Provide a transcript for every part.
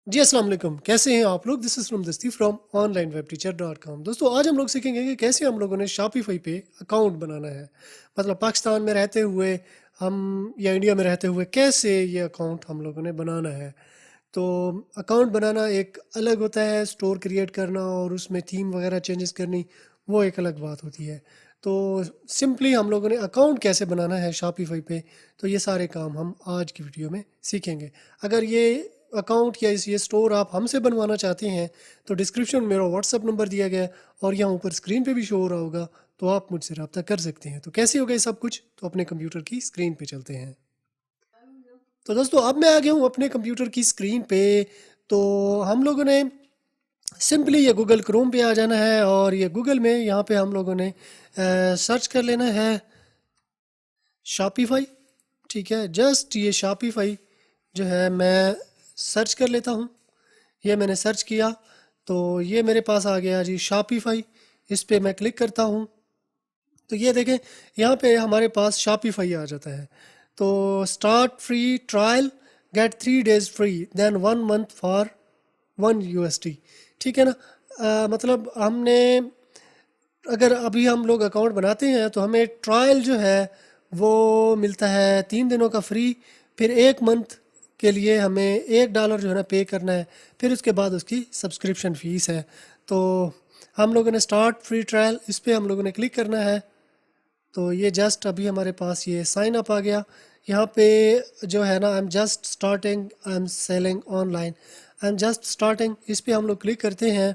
जी अस्सलाम वालेकुम, कैसे हैं आप लोग? दिस इज़ फ्रॉम दस्ती फ्रॉम onlinewebteacher.com। दोस्तों आज हम लोग सीखेंगे कि कैसे हम लोगों ने शॉपिफ़ाई पे अकाउंट बनाना है। मतलब पाकिस्तान में रहते हुए हम या इंडिया में रहते हुए कैसे ये अकाउंट हम लोगों ने बनाना है। तो अकाउंट बनाना एक अलग होता है, स्टोर क्रिएट करना और उसमें थीम वगैरह चेंजेस करनी, वो एक अलग बात होती है। तो सिंपली हम लोगों ने अकाउंट कैसे बनाना है शॉपिफ़ाई पे, तो ये सारे काम हम आज की वीडियो में सीखेंगे। अगर ये अकाउंट या ये स्टोर आप हमसे बनवाना चाहते हैं, तो डिस्क्रिप्शन में मेरा व्हाट्सअप नंबर दिया गया है और यहाँ ऊपर स्क्रीन पे भी शो हो रहा होगा, तो आप मुझसे रब्ता कर सकते हैं। तो कैसे होगा ये सब कुछ? तो अपने कंप्यूटर की स्क्रीन पे चलते हैं। तो दोस्तों अब मैं आ गया हूँ अपने कंप्यूटर की स्क्रीन पे। तो हम लोगों ने सिंपली ये गूगल क्रोम पे आ जाना है और ये गूगल में यहाँ पे हम लोगों ने सर्च कर लेना है शॉपिफ़ाई। ठीक है, जस्ट ये शॉपिफ़ाई जो है मैं सर्च कर लेता हूँ। ये मैंने सर्च किया तो ये मेरे पास आ गया जी शॉपिफ़ाई। इस पे मैं क्लिक करता हूँ तो ये देखें यहाँ पे हमारे पास शॉपिफ़ाई आ जाता है। तो start free trial, get 3 days free, then 1 month for 1 USD। ठीक है ना। मतलब हमने अगर अभी हम लोग अकाउंट बनाते हैं तो हमें ट्रायल जो है वो मिलता है 3 दिनों का फ्री। फिर 1 मंथ के लिए हमें $1 जो है ना पे करना है। फिर उसके बाद उसकी सब्सक्रिप्शन फ़ीस है। तो हम लोगों ने स्टार्ट फ्री ट्रायल, इस पे हम लोगों ने क्लिक करना है। तो ये जस्ट अभी हमारे पास ये साइन अप आ गया। यहाँ पे जो है ना, I am just starting, I am selling online, I am just starting, इस पे हम लोग क्लिक करते हैं।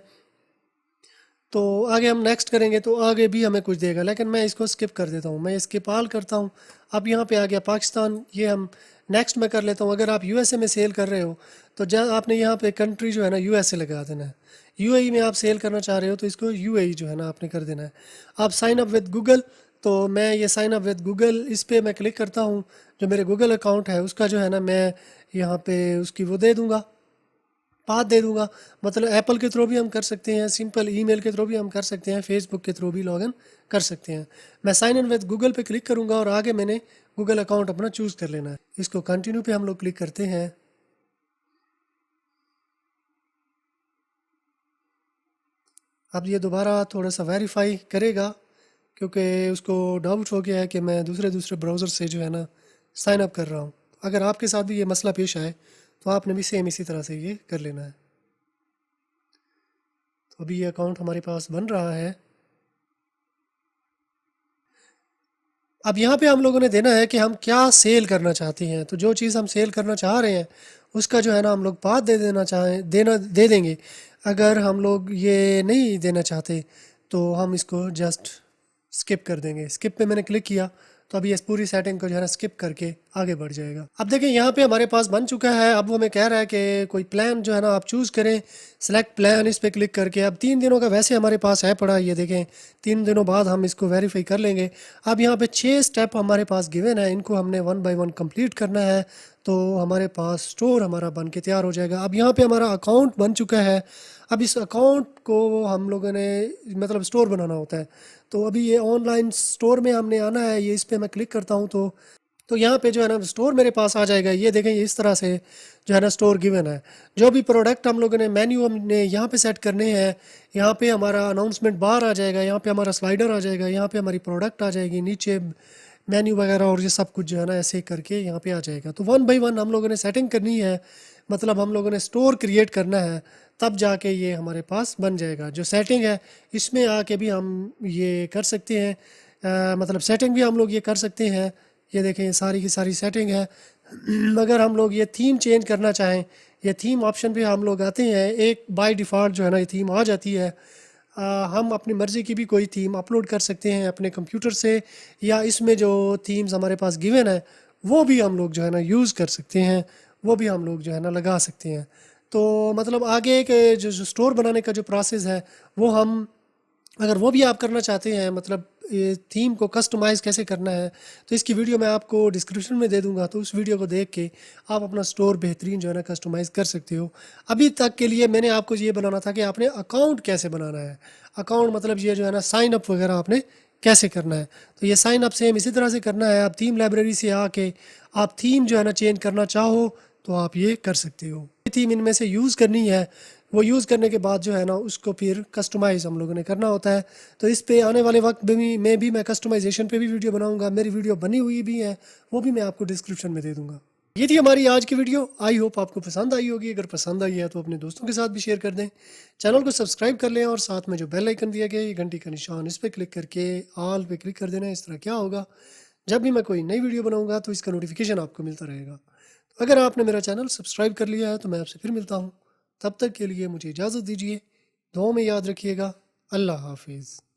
तो आगे हम नेक्स्ट करेंगे तो आगे भी हमें कुछ देगा, लेकिन मैं इसको स्किप कर देता हूँ, मैं स्किप ऑल करता हूँ। अब यहाँ पे आ गया पाकिस्तान, ये हम नेक्स्ट में कर लेता हूँ। अगर आप यूएसए में सेल कर रहे हो तो आपने यहाँ पे कंट्री जो है ना यूएसए लगा देना है। यूएई में आप सेल करना चाह रहे हो तो इसको यूएई जो है ना आपने कर देना है। आप साइन अप विद गूगल, तो मैं ये साइन अप विद गूगल इस पे मैं क्लिक करता हूँ। जो मेरे गूगल अकाउंट है उसका जो है ना मैं यहाँ पे उसकी वो दे दूँगा, पाथ दे दूंगा। मतलब एप्पल के थ्रू भी हम कर सकते हैं, सिंपल ईमेल के थ्रू भी हम कर सकते हैं, फेसबुक के थ्रू भी लॉगिन कर सकते हैं। मैं साइन इन विद गूगल पे क्लिक करूंगा और आगे मैंने गूगल अकाउंट अपना चूज़ कर लेना है। इसको कंटिन्यू पे हम लोग क्लिक करते हैं। अब ये दोबारा थोड़ा सा वेरीफाई करेगा क्योंकि उसको डाउट हो गया है कि मैं दूसरे दूसरे ब्राउज़र से जो है ना साइन अप कर रहा हूँ। अगर आपके साथ भी ये मसला पेश आए तो आपने भी सेम इसी तरह से ये कर लेना है। तो अभी ये अकाउंट हमारे पास बन रहा है। अब यहाँ पे हम लोगों ने देना है कि हम क्या सेल करना चाहते हैं। तो जो चीज़ हम सेल करना चाह रहे हैं उसका जो है ना हम लोग पाथ दे देना चाहें, देना दे देंगे। अगर हम लोग ये नहीं देना चाहते तो हम इसको जस्ट स्किप कर देंगे। स्किप पे मैंने क्लिक किया तो अभी इस पूरी सेटिंग को जो है ना स्किप करके आगे बढ़ जाएगा। अब देखिए यहाँ पे हमारे पास बन चुका है। अब वो हमें कह रहा है कि कोई प्लान जो है ना आप चूज़ करें, सेलेक्ट प्लान, इस पे क्लिक करके। अब 3 दिनों का वैसे हमारे पास है पड़ा, ये देखें 3 दिनों बाद हम इसको वेरीफाई कर लेंगे। अब यहाँ पे 6 स्टेप हमारे पास गिवन है, इनको हमने 1 बाय 1 कंप्लीट करना है। तो हमारे पास स्टोर हमारा बन के तैयार हो जाएगा। अब यहाँ पे हमारा अकाउंट बन चुका है। अब इस अकाउंट को हम लोगों ने मतलब स्टोर बनाना होता है। तो अभी ये ऑनलाइन स्टोर में हमने आना है, ये इस पे मैं क्लिक करता हूँ तो यहाँ पे जो है ना स्टोर मेरे पास आ जाएगा। ये देखें ये इस तरह से जो है ना स्टोर गिवन है। जो भी प्रोडक्ट हम लोगों ने मेन्यू हमने यहाँ पे सेट करने हैं। यहाँ पे हमारा अनाउंसमेंट बार आ जाएगा, यहाँ पे हमारा स्लाइडर आ जाएगा, यहाँ पे हमारी प्रोडक्ट आ जाएगी, नीचे मेन्यू वगैरह और ये सब कुछ जो है ना ऐसे करके यहाँ पे आ जाएगा। तो 1 बाय 1 हम लोगों ने सेटिंग करनी है, मतलब हम लोगों ने स्टोर क्रिएट करना है, तब जाके ये हमारे पास बन जाएगा। जो सेटिंग है इसमें आके भी हम ये कर सकते हैं। मतलब सेटिंग भी हम लोग ये कर सकते हैं। ये देखें ये सारी की सारी सेटिंग है। अगर हम लोग ये थीम चेंज करना चाहें, ये थीम ऑप्शन पे हम लोग आते हैं, एक बाय डिफ़ॉल्ट जो है ना ये थीम आ जाती है। हम अपनी मर्ज़ी की भी कोई थीम अपलोड कर सकते हैं अपने कंप्यूटर से, या इसमें जो थीम्स हमारे पास गिवन है वो भी हम लोग जो है ना यूज़ कर सकते हैं, वो भी हम लोग जो है ना लगा सकते हैं। तो मतलब आगे के जो स्टोर बनाने का जो प्रोसेस है वो हम, अगर वो भी आप करना चाहते हैं, मतलब ये थीम को कस्टमाइज़ कैसे करना है, तो इसकी वीडियो मैं आपको डिस्क्रिप्शन में दे दूंगा। तो उस वीडियो को देख के आप अपना स्टोर बेहतरीन जो है ना कस्टमाइज़ कर सकते हो। अभी तक के लिए मैंने आपको ये बनाना था कि आपने अकाउंट कैसे बनाना है। अकाउंट मतलब ये जो है ना साइन अप वगैरह आपने कैसे करना है। तो ये साइन अप सेम इसी तरह से करना है। आप थीम लाइब्रेरी से आके आप थीम जो है ना चेंज करना चाहो तो आप ये कर सकते हो। थीम इनमें से यूज़ करनी है, वो यूज़ करने के बाद जो है ना उसको फिर कस्टमाइज़ हम लोगों ने करना होता है। तो इस पे आने वाले वक्त में भी मैं कस्टमाइजेशन पे भी वीडियो बनाऊंगा। मेरी वीडियो बनी हुई भी है, वो भी मैं आपको डिस्क्रिप्शन में दे दूंगा। ये थी हमारी आज की वीडियो। आई होप आपको पसंद आई होगी। अगर पसंद आई है तो अपने दोस्तों के साथ भी शेयर कर दें। चैनल को सब्सक्राइब कर लें और साथ में जो बेल आइकन दिया गया है, ये घंटी का निशान, इस पर क्लिक करके ऑल पे क्लिक कर देना। इस तरह क्या होगा, जब भी मैं कोई नई वीडियो बनाऊंगा तो इसका नोटिफिकेशन आपको मिलता रहेगा। तो अगर आपने मेरा चैनल सब्सक्राइब कर लिया है तो मैं आपसे फिर मिलता हूँ। तब तक के लिए मुझे इजाज़त दीजिए। दुआ में याद रखिएगा। अल्लाह हाफिज़।